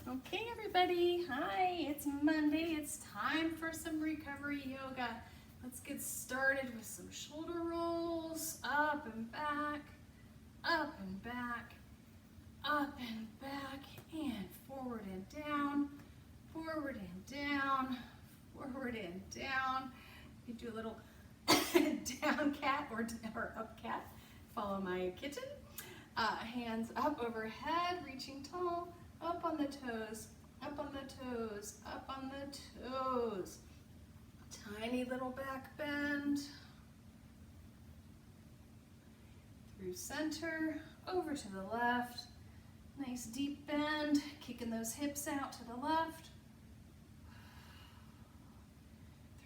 Okay, everybody. Hi, it's Monday. It's time for some recovery yoga. Let's get started with some shoulder rolls, up and back, up and back, up and back, and forward and down, forward and down, forward and down. You do a little down cat or up cat. Follow my kitten. Hands up overhead, reaching tall, up on the toes, up on the toes, up on the toes. Tiny little back bend. Through center, over to the left. Nice deep bend, kicking those hips out to the left.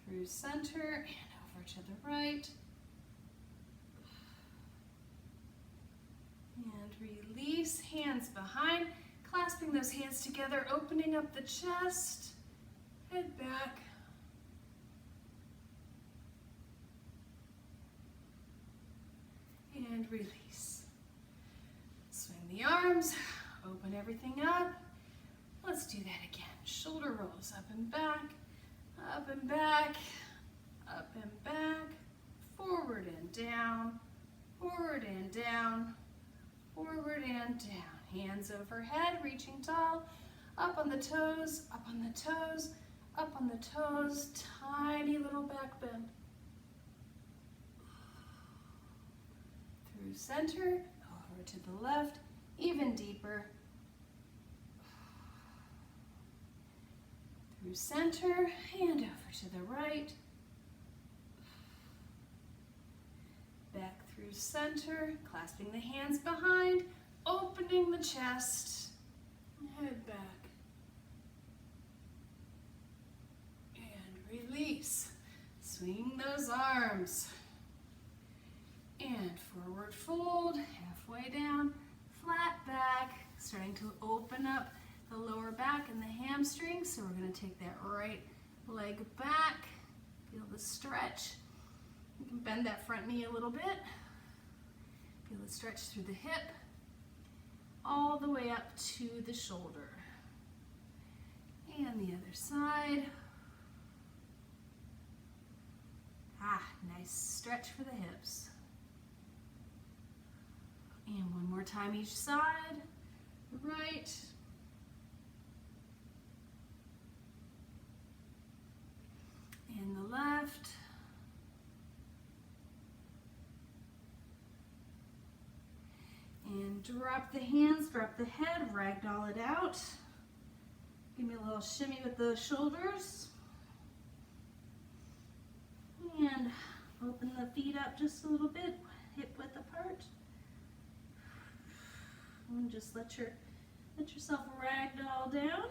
Through center and over to the right. And release, hands behind, clasping those hands together, opening up the chest, head back. And release. Swing the arms, open everything up. Let's do that again. Shoulder rolls up and back, up and back, up and back, forward and down, forward and down, forward and down. Hands overhead, reaching tall, up on the toes, up on the toes, up on the toes. Tiny little back bend. Through center, over to the left, even deeper. Through center, and over to the right. Back through center, clasping the hands behind, opening the chest, head back. And release. Swing those arms. And forward fold, halfway down, flat back, starting to open up the lower back and the hamstrings. So we're going to take that right leg back, feel the stretch. You can bend that front knee a little bit. Feel the stretch through the hip, all the way up to the shoulder. And the other side. Nice stretch for the hips. And one more time each side. Right. And the left. And drop the hands, drop the head, ragdoll it out. Give me a little shimmy with the shoulders. And open the feet up just a little bit, hip width apart. And just let yourself ragdoll down.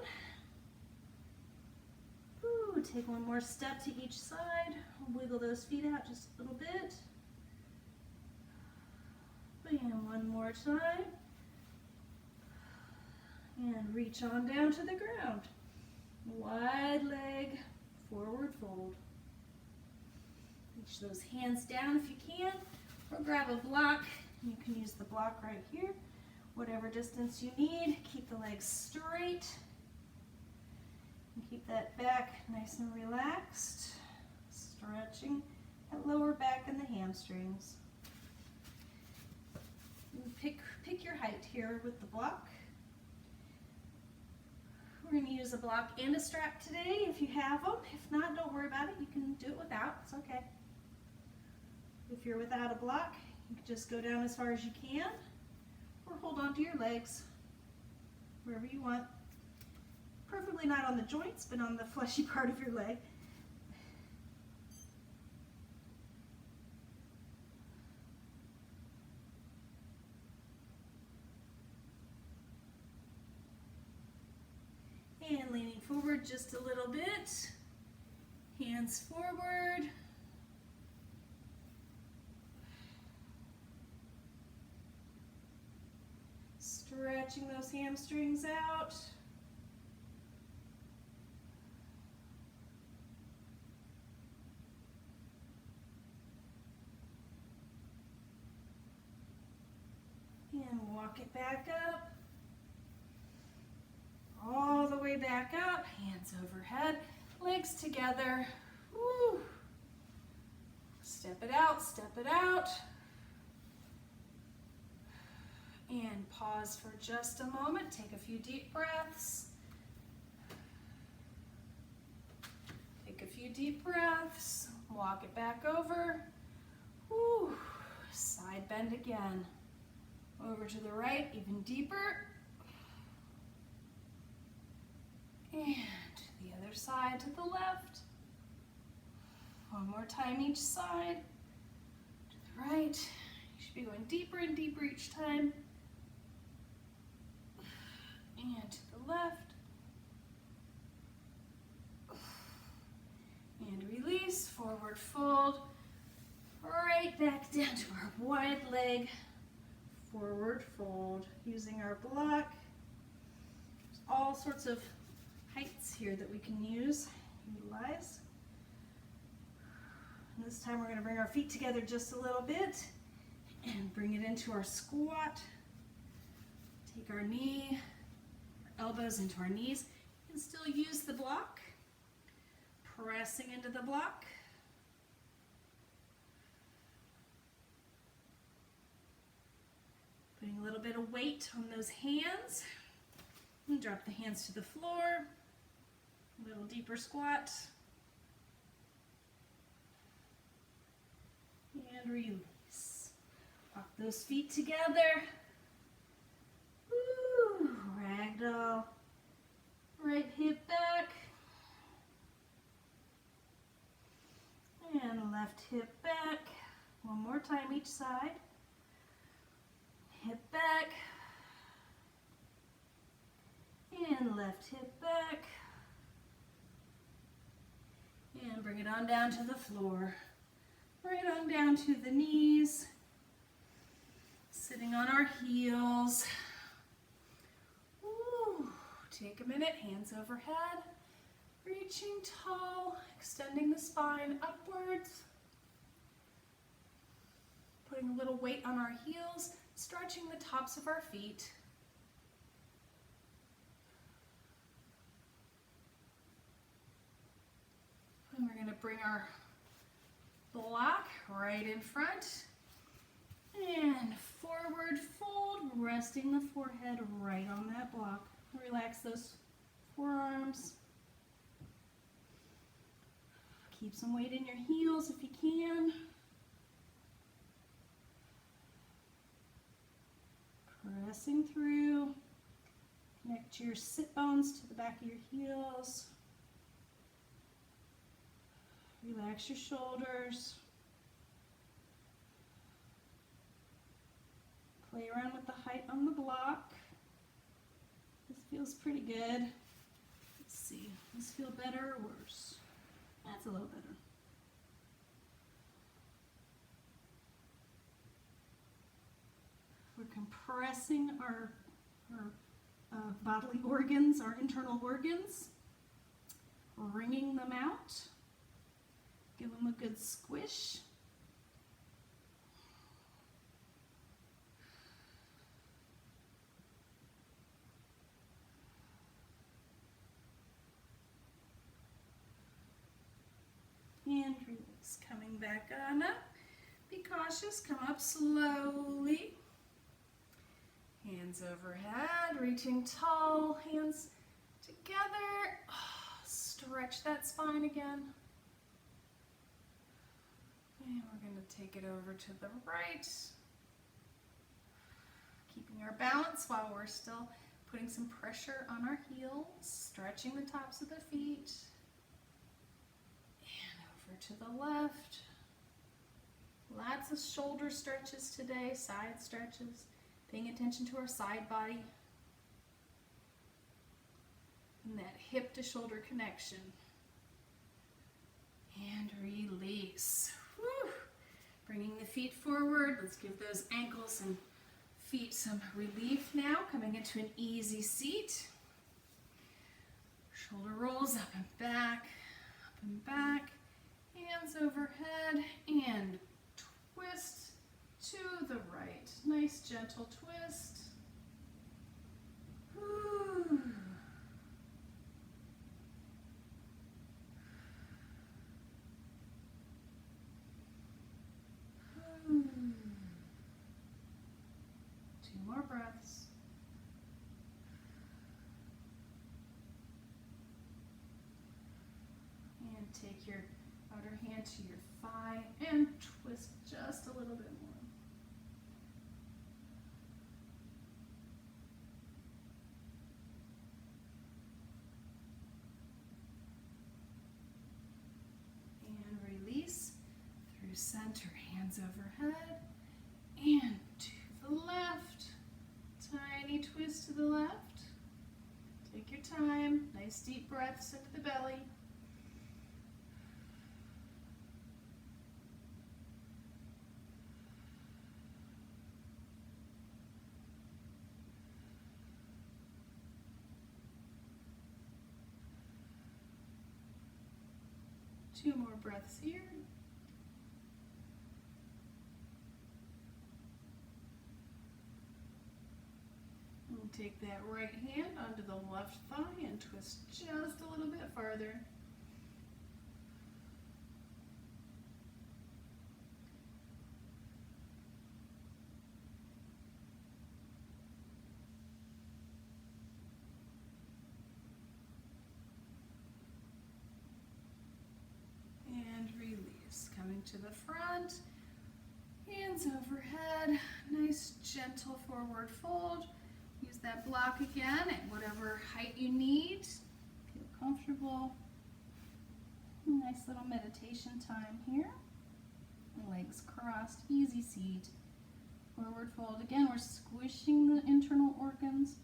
Ooh, take one more step to each side. Wiggle those feet out just a little bit. And one more time. And reach on down to the ground. Wide leg, forward fold. Reach those hands down if you can, or grab a block. You can use the block right here. Whatever distance you need. Keep the legs straight. And keep that back nice and relaxed. Stretching that lower back and the hamstrings. Pick your height here with the block. We're going to use a block and a strap today if you have them. If not, don't worry about it. You can do it without. It's okay. If you're without a block, you can just go down as far as you can or hold on to your legs wherever you want. Preferably not on the joints, but on the fleshy part of your leg. And leaning forward just a little bit. Hands forward. Stretching those hamstrings out. And walk it back up. All back up, hands overhead, legs together. Woo. Step it out, step it out. And pause for just a moment. Take a few deep breaths. Take a few deep breaths. Walk it back over. Woo. Side bend again. Over to the right, even deeper. And the other side to the left. One more time each side. To the right. You should be going deeper and deeper each time. And to the left. And release, forward fold. Right back down to our wide leg. Forward fold. Using our block. There's all sorts of heights here that we can utilize. And this time we're going to bring our feet together just a little bit and bring it into our squat. Take our elbows into our knees, and still use the block. Pressing into the block. Putting a little bit of weight on those hands. And drop the hands to the floor. A little deeper squat. And release. Walk those feet together. Woo. Ragdoll. Right hip back. And left hip back. One more time each side. Hip back. And left hip back. And bring it on down to the floor. Right on down to the knees. Sitting on our heels. Woo. Take a minute, hands overhead. Reaching tall, extending the spine upwards. Putting a little weight on our heels, stretching the tops of our feet. And we're going to bring our block right in front. And forward fold, resting the forehead right on that block. Relax those forearms. Keep some weight in your heels if you can. Pressing through. Connect your sit bones to the back of your heels. Relax your shoulders. Play around with the height on the block. This feels pretty good. Let's see, does this feel better or worse? That's a little better. We're compressing our bodily organs, our internal organs, wringing them out. Give them a good squish. And release. Coming back on up. Be cautious. Come up slowly. Hands overhead. Reaching tall. Hands together. Stretch that spine again. And we're going to take it over to the right. Keeping our balance while we're still putting some pressure on our heels. Stretching the tops of the feet. To the left. Lots of shoulder stretches today, side stretches. Paying attention to our side body. And that hip to shoulder connection. And release. Whew. Bringing the feet forward. Let's give those ankles and feet some relief now. Coming into an easy seat. Shoulder rolls up and back. Up and back. Hands overhead and twist to the right. Nice gentle twist. Whew. take your outer hand to your thigh and twist just a little bit more. And release through center, hands overhead, and to the left. Tiny twist to the left. Take your time, nice deep breaths into the belly. Two more breaths here. And take that right hand onto the left thigh and twist just a little bit farther. And release. Coming to the front, hands overhead, nice gentle forward fold. Use that block again at whatever height you need. Feel comfortable. Nice little meditation time here. Legs crossed, easy seat. Forward fold again. We're squishing the internal organs,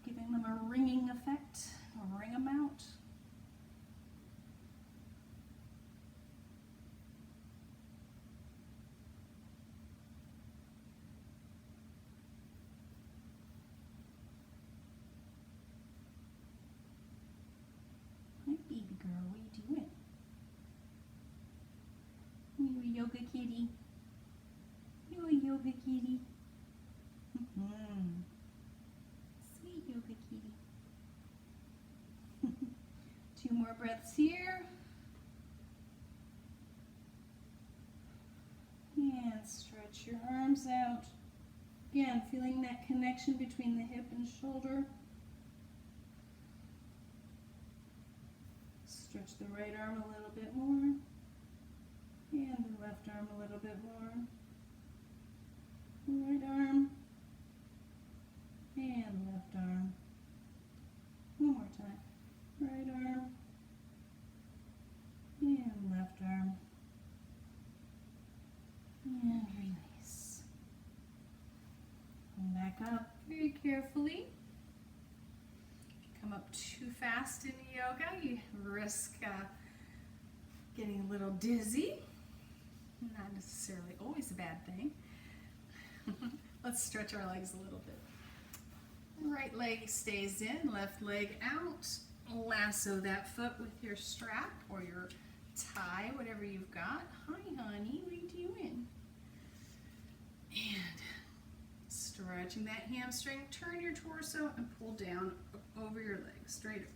giving them a ringing effect. We'll ring them out. Baby girl, what are you doing? You a yoga kitty? You a yoga kitty? Sweet yoga kitty. Two more breaths here. And stretch your arms out. Again, feeling that connection between the hip and shoulder. Stretch the right arm a little bit more, and the left arm a little bit more. Right arm, and left arm. One more time. Right arm, and left arm. And release. Come back up very carefully. Come up too fast in yoga, you risk getting a little dizzy. Not necessarily always a bad thing. Let's stretch our legs a little bit. Right leg stays in, left leg out. Lasso that foot with your strap or your tie, whatever you've got. Hi, honey, what are you doing? And stretching that hamstring, turn your torso and pull down over your legs, straight up.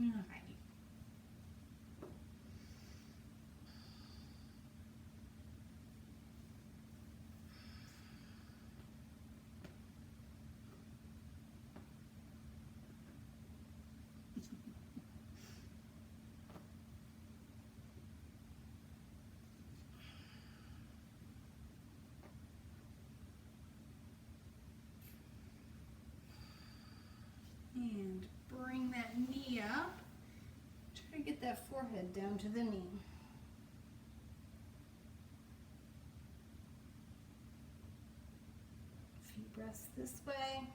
All right. And bring that knee up. Try to get that forehead down to the knee. A few breaths this way.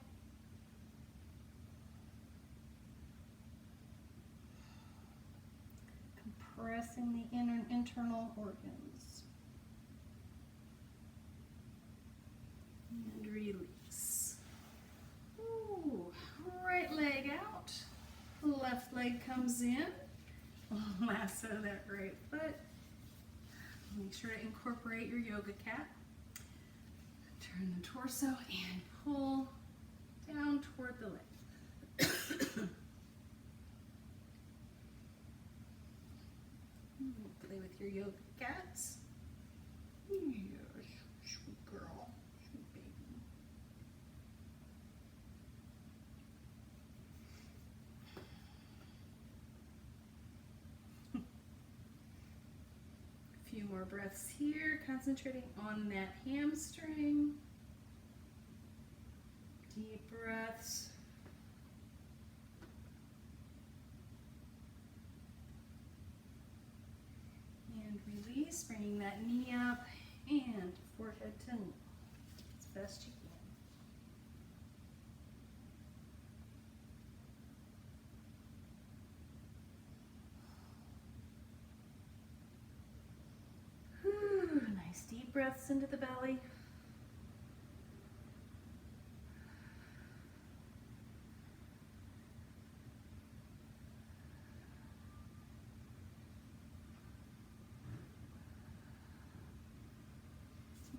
Compressing the internal organs. And release. Ooh. Right leg out, left leg comes in, lasso that right foot. Make sure to incorporate your yoga cat. Turn the torso and pull down toward the leg. Play with your yoga cats. Yes, sweet girl, sweet baby. more breaths here, concentrating on that hamstring. Deep breaths. And release, bringing that knee up and forehead to knee as best you can. Whew, nice deep breaths into the belly.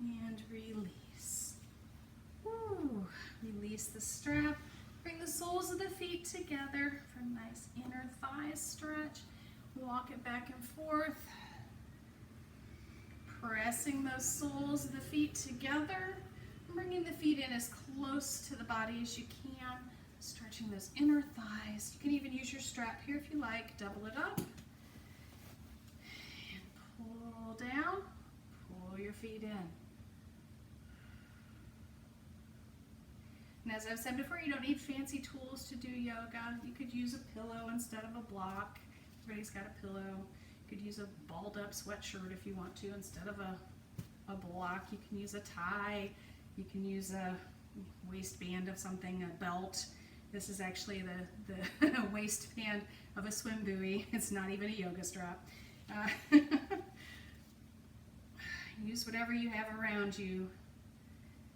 And release. Woo. Release the strap. Bring the soles of the feet together for a nice inner thigh stretch. Walk it back and forth. Pressing those soles of the feet together. Bringing the feet in as close to the body as you can. Stretching those inner thighs. You can even use your strap here if you like. Double it up. And pull down. Pull your feet in. And as I've said before, you don't need fancy tools to do yoga. You could use a pillow instead of a block. Everybody's got a pillow. You could use a balled up sweatshirt if you want to instead of a block. You can use a tie. You can use a waistband of something, a belt. This is actually the waistband of a swim buoy. It's not even a yoga strap. Use whatever you have around you.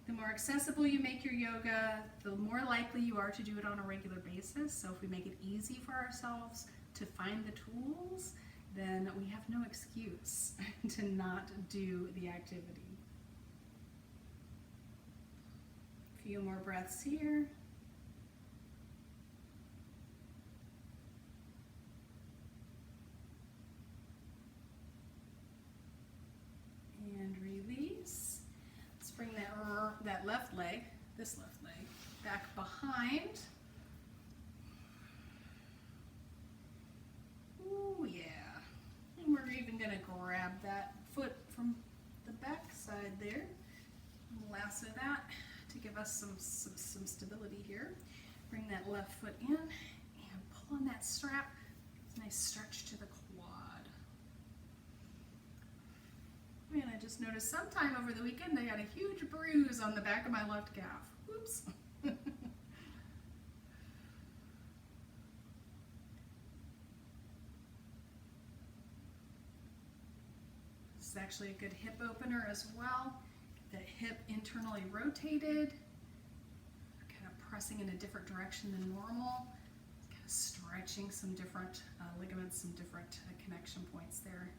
The more accessible you make your yoga, the more likely you are to do it on a regular basis. So if we make it easy for ourselves to find the tools, then we have no excuse to not do the activity. A few more breaths here. And release. Let's bring that left leg, this left leg, back behind. Ooh, yeah. And we're even going to grab that foot from the back side there. Lasso that to give us some stability here. Bring that left foot in and pull on that strap. Nice stretch to the quad. Man, I just noticed sometime over the weekend I had a huge bruise on the back of my left calf. Oops. This is actually a good hip opener as well. Get that hip internally rotated, kind of pressing in a different direction than normal. Kind of stretching some different ligaments, some different connection points there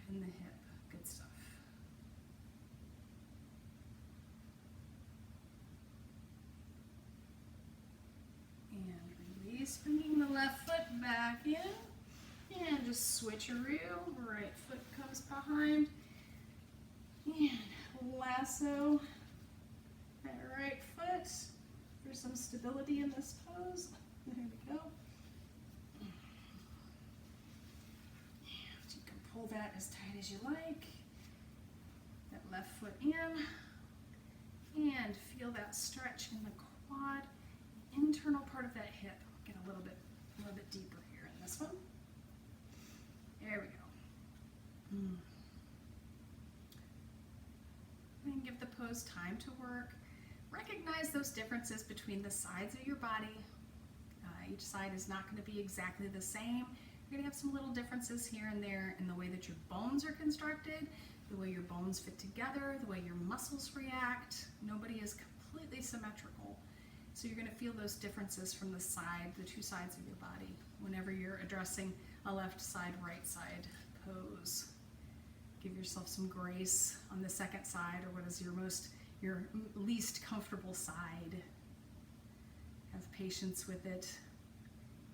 in the hip. Good stuff. And release, bringing the left foot back in. And just switcheroo, right foot comes behind. And lasso that right foot for some stability in this pose. There we go. And you can pull that as tight as you like. That left foot in. And feel that stretch in the quad, internal part of that hip. Get a little bit deeper here in this one. There we go. And give the pose time to work. Recognize those differences between the sides of your body. Each side is not going to be exactly the same. You're going to have some little differences here and there in the way that your bones are constructed, the way your bones fit together, the way your muscles react. Nobody is completely symmetrical. So you're going to feel those differences from the two sides of your body whenever you're addressing a left side, right side pose. Give yourself some grace on the second side, or what is your least comfortable side. Have patience with it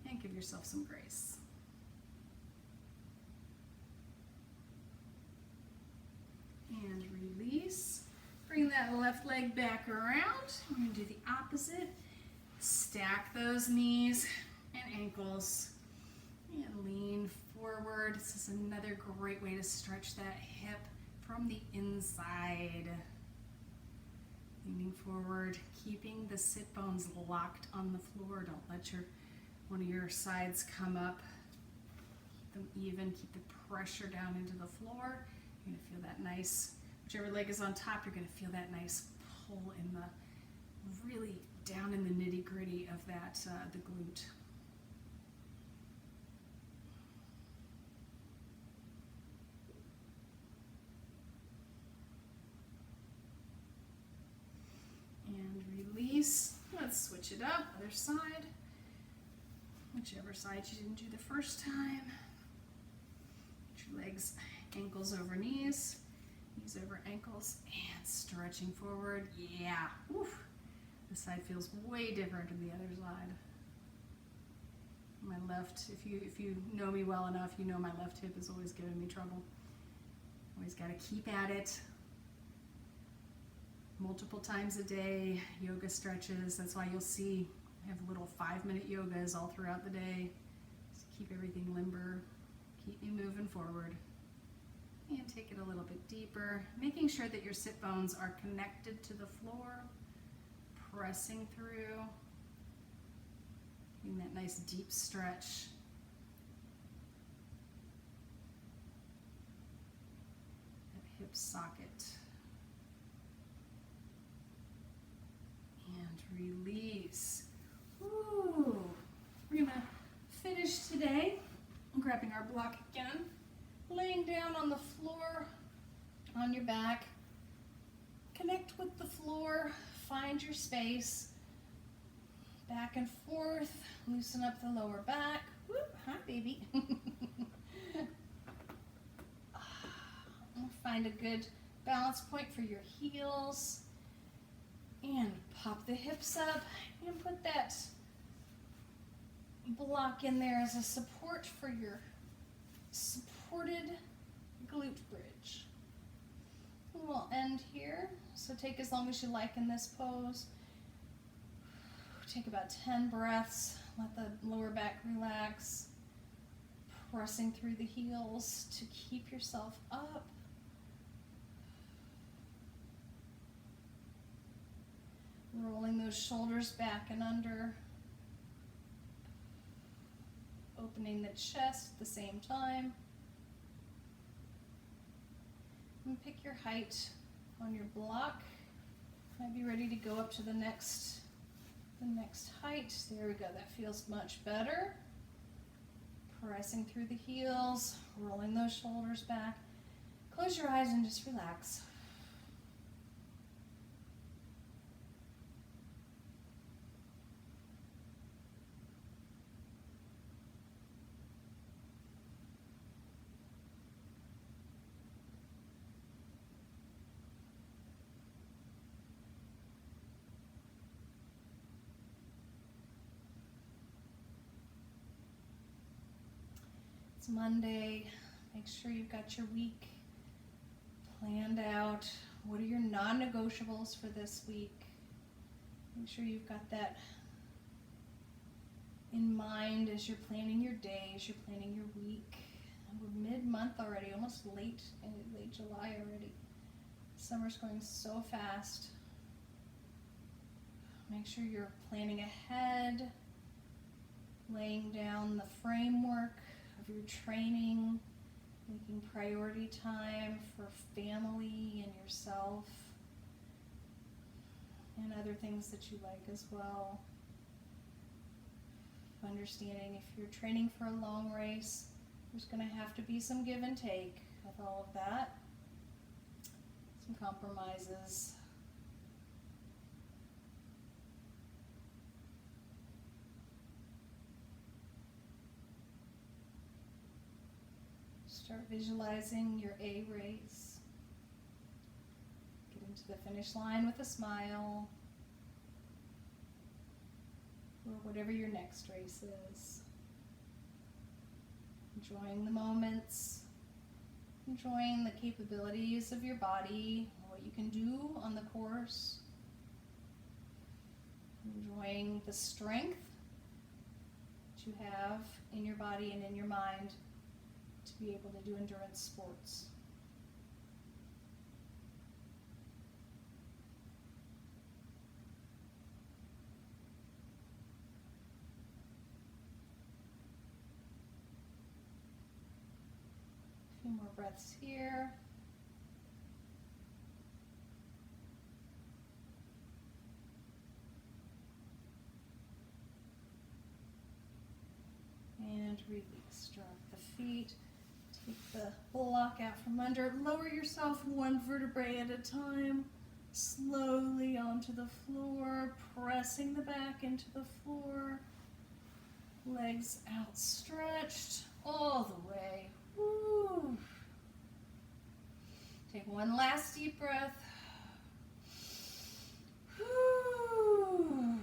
and give yourself some grace. And release. Bring that left leg back around. We're going to do the opposite. Stack those knees and ankles. And lean forward. This is another great way to stretch that hip from the inside. Leaning forward, keeping the sit bones locked on the floor. Don't let one of your sides come up. Keep them even, keep the pressure down into the floor. You're gonna feel that nice, whichever leg is on top, you're gonna feel that nice pull in the, really down in the nitty gritty of that, the glute. And release. Let's switch it up, other side. Whichever side you didn't do the first time. Put your legs, ankles over knees, knees over ankles, and stretching forward. Yeah, oof. This side feels way different than the other side. My left, if you know me well enough, you know my left hip is always giving me trouble. Always got to keep at it. Multiple times a day, yoga stretches. That's why you'll see I have little 5-minute yogas all throughout the day. Just keep everything limber, keep me moving forward. And take it a little bit deeper, making sure that your sit bones are connected to the floor, pressing through, getting that nice deep stretch. That hip socket. And release. Ooh, we're gonna finish today. I'm grabbing our block again, laying down on the floor, on your back. Connect with the floor, find your space. Back and forth, loosen up the lower back. Whoop, hi baby. Find a good balance point for your heels. And pop the hips up and put that block in there as a support for your supported glute bridge. We'll end here, so take as long as you like in this pose. Take about 10 breaths, let the lower back relax, pressing through the heels to keep yourself up. Rolling those shoulders back and under. Opening the chest at the same time. And pick your height on your block. Might be ready to go up to the next height. There we go, that feels much better. Pressing through the heels, rolling those shoulders back. Close your eyes and just relax. It's Monday. Make sure you've got your week planned out. What are your non-negotiables for this week? Make sure you've got that in mind as you're planning your day, as you're planning your week. We're mid-month already, almost late July already. Summer's going so fast. Make sure you're planning ahead, laying down the framework of your training, making priority time for family and yourself and other things that you like as well. Understanding if you're training for a long race, there's going to have to be some give and take with all of that, some compromises. Start visualizing your A race. Get into the finish line with a smile. Or whatever your next race is. Enjoying the moments. Enjoying the capabilities of your body, what you can do on the course. Enjoying the strength that you have in your body and in your mind to be able to do endurance sports. A few more breaths here. And release. Drop the feet. Take the block out from under. Lower yourself one vertebrae at a time. Slowly onto the floor, pressing the back into the floor. Legs outstretched all the way. Woo. Take one last deep breath. Woo.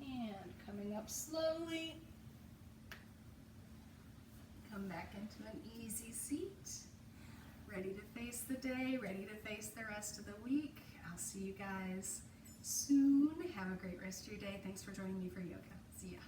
And coming up slowly. Come back into an easy seat. Ready to face the day, ready to face the rest of the week. I'll see you guys soon. Have a great rest of your day. Thanks for joining me for yoga. See ya.